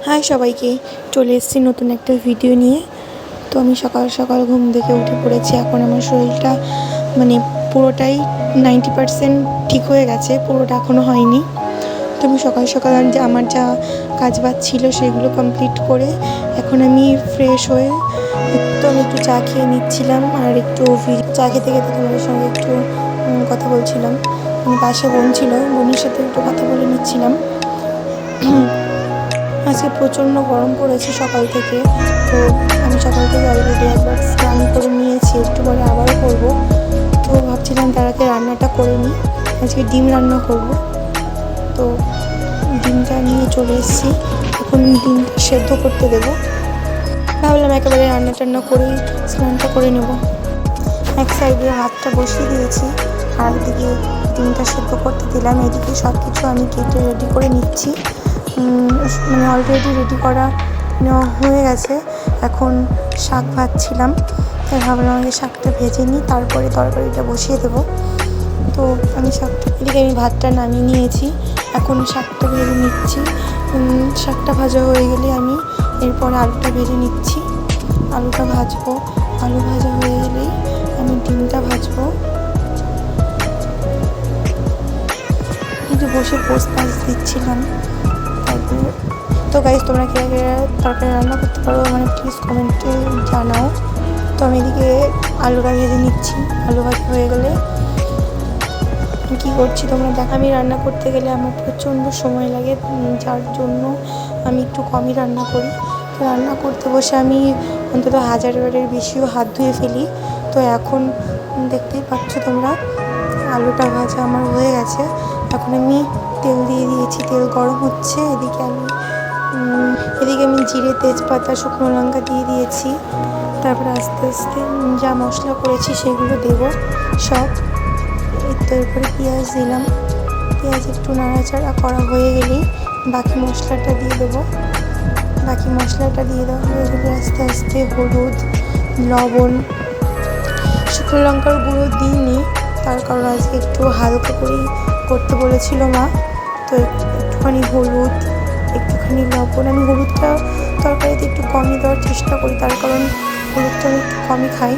High সবাইকে, চলে এসেছি নতুন একটা ভিডিও নিয়ে। তো আমি সকাল সকাল ঘুম থেকে উঠে পড়েছি। এখন আমার শরীরটা পুরোটাই 90% ঠিক হয়ে গেছে, পুরোটা এখনও হয়নি। তো আমি সকাল সকাল আমার যা কাজ বাজ ছিল সেগুলো কমপ্লিট করে এখন আমি ফ্রেশ হয়ে তো আমি একটু চা খেয়ে নিচ্ছিলাম, আর একটু চা খেতে খেতে তোমাদের সঙ্গে একটু কথা বলছিলাম। পাশে বোন ছিল, বোনের সাথে একটু কথা বলে নিচ্ছিলাম। আজকে প্রচণ্ড গরম পড়েছে সকাল থেকে। তো আমি সকাল থেকে অলরেডি একবার স্নান করে নিয়েছি, একটু পরে আবারও করবো। তো ভাবছিলাম তার আগে রান্নাটা করে নিই। আজকে ডিম রান্না করব। তো ডিমটা নিয়ে চলে এসেছি, এখন ডিমটা সেদ্ধ করতে দেবো। ভাবলাম একেবারে রান্না টান্না করেই স্নানটা করে নেব। এক সাইডে হাতটা বসিয়ে দিয়েছি, আর একদিকে ডিমটা সেদ্ধ করতে দিলাম। এদিকে সব কিছু আমি কেটে রেডি করে নিচ্ছি। অলরেডি রেডি করা হয়ে গেছে। এখন শাক ভাজছিলাম, তাই ভাবলাম আগে শাকটা ভেজে নিই, তারপরে তরকারিটা বসিয়ে দেবো। তো আমি এদিকে আমি ভাতটা নামিয়ে নিয়েছি, এখন শাকটা ভেজে নিচ্ছি। শাকটা ভাজা হয়ে গেলে আমি এরপরে আলুটা ভেজে নিচ্ছি। আলুটা ভাজবো, আলু ভাজা হয়ে গেলেই আমি ডিমটা ভাজবো। কিন্তু বসে পোস্ট মাছ দিচ্ছিলাম। তারপরে তো গাইস, তোমরা কে তরকারি রান্না করতে পারো প্লিজ কমেন্টে জানাও। তো আমি এদিকে আলুটা ভেজে নিচ্ছি। আলু ভাজা হয়ে গেলে কী করছি তোমরা দেখো। আমি রান্না করতে গেলে আমার প্রচণ্ড সময় লাগে, যার জন্য আমি একটু কমই রান্না করি। তো রান্না করতে বসে আমি অন্তত 1000 বারের বেশিও হাত ধুয়ে ফেলি। তো এখন দেখতেই পাচ্ছ তোমরা, আলুটা ভাজা আমার হয়ে গেছে। এখন আমি তেল দিয়ে দিয়েছি, তেল গরম হচ্ছে। এদিকে আমি জিরে, তেজপাতা, শুকনো লঙ্কা দিয়ে দিয়েছি। তারপরে আস্তে আস্তে যা মশলা করেছি সেগুলো দেবো সব। তো এরপরে পেঁয়াজ দিলাম। পেঁয়াজ একটু নাড়াচাড়া করা হয়ে গেলেই বাকি মশলাটা দিয়ে দেবো। বাকি মশলাটা দিয়ে দেওয়া হয়ে গেলে আস্তে আস্তে হলুদ, লবণ, শুকনো লঙ্কার গুঁড়ো দিইনি, তার কারণ আজকে একটু হালকা করেই করতে বলেছিল মা। তো একটুখানি হলুদ, একটুখানি লবণ। আমি হলুদটা তরকারিতে একটু কমই দেওয়ার চেষ্টা করি, তার কারণ হলুদটা আমি একটু কমই খাই।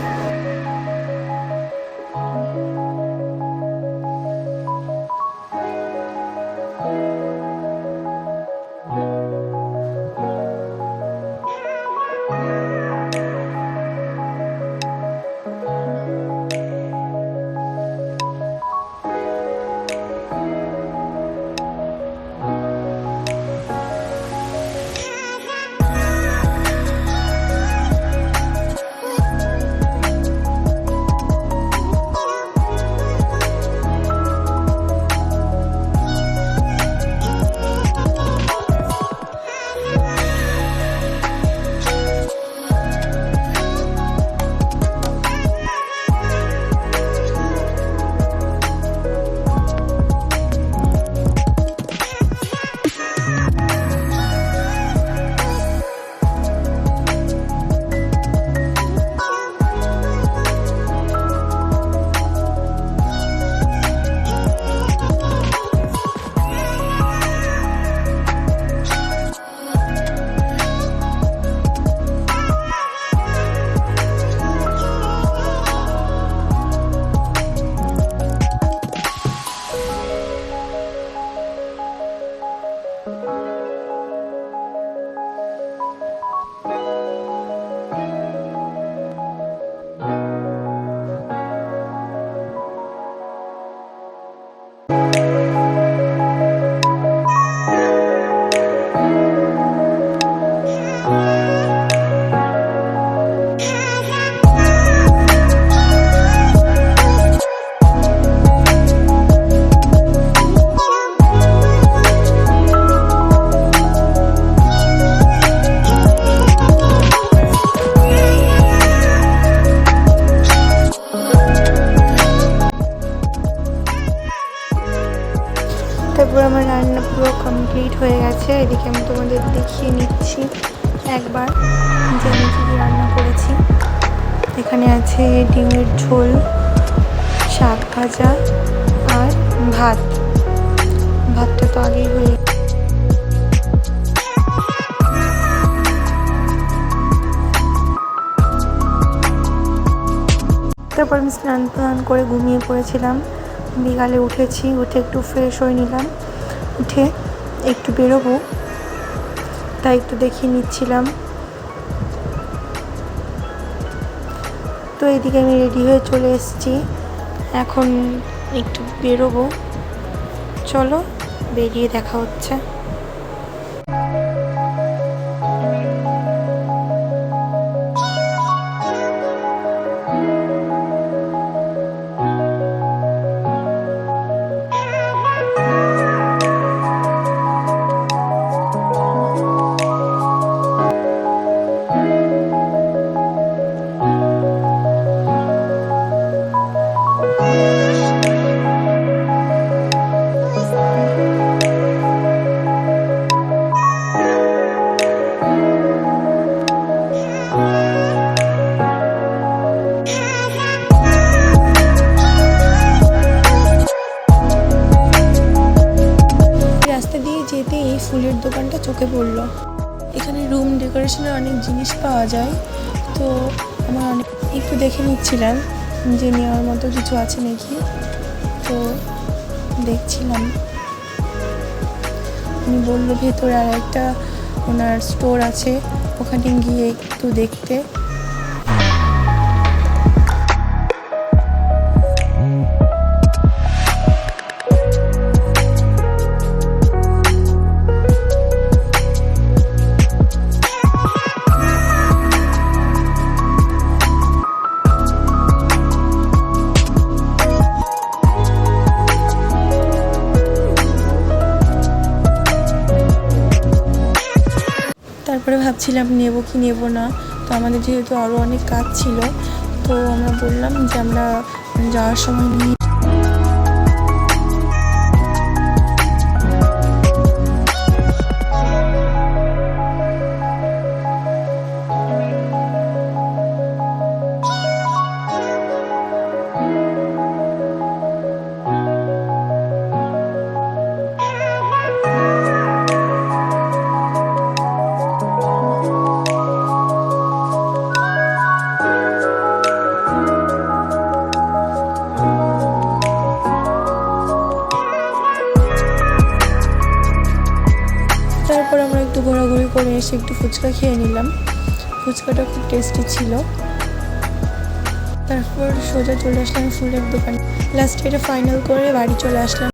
তারপর আমার রান্না পুরো কমপ্লিট হয়ে গেছে। এদিকে আমি তোমাদের দেখিয়ে নিচ্ছি একবার যে আমি কী রান্না করেছি। এখানে আছে ডিমের ঝোল, শাক ভাজা আর ভাত। ভাতটা তো আগেই হয়ে তারপর আমি স্নান টান করে ঘুমিয়ে পড়েছিলাম। বিকালে উঠেছি, উঠে একটু ফ্রেশ হয়ে নিলাম, উঠে একটু বেরোবো তাই একটু দেখিয়ে নিচ্ছিলাম। তো এদিকে আমি রেডি হয়ে চলে এসেছি, এখন একটু বেরোবো। চলো বেরিয়ে দেখা হচ্ছে। রাস্তা দিয়ে যেতে এই ফুলের দোকানটা চোখে পড়লো। এখানে রুম ডেকোরেশনের অনেক জিনিস পাওয়া যায়, তো আমার অনেক একটু দেখে নিচ্ছিলাম যে নেওয়ার মতো কিছু আছে নাকি। তো দেখছিলাম, উনি বললো ভেতরে আর একটা ওনার স্টোর আছে, ওখানে গিয়ে একটু দেখতে। তারপরে ভাবছিলাম নেব কি নেব না, তো আমাদের যেহেতু আরও অনেক কাজ ছিল, তো আমরা বললাম যে আমরা যাওয়ার সময় নিয়ে তারপর আমরা একটু ঘোরাঘুরি করে এসে একটু ফুচকা খেয়ে নিলাম। ফুচকাটা খুব টেস্টি ছিল। তারপর সোজা চলে আসলাম ফুলের দোকানে। লাস্টে এটা ফাইনাল করে বাড়ি চলে আসলাম।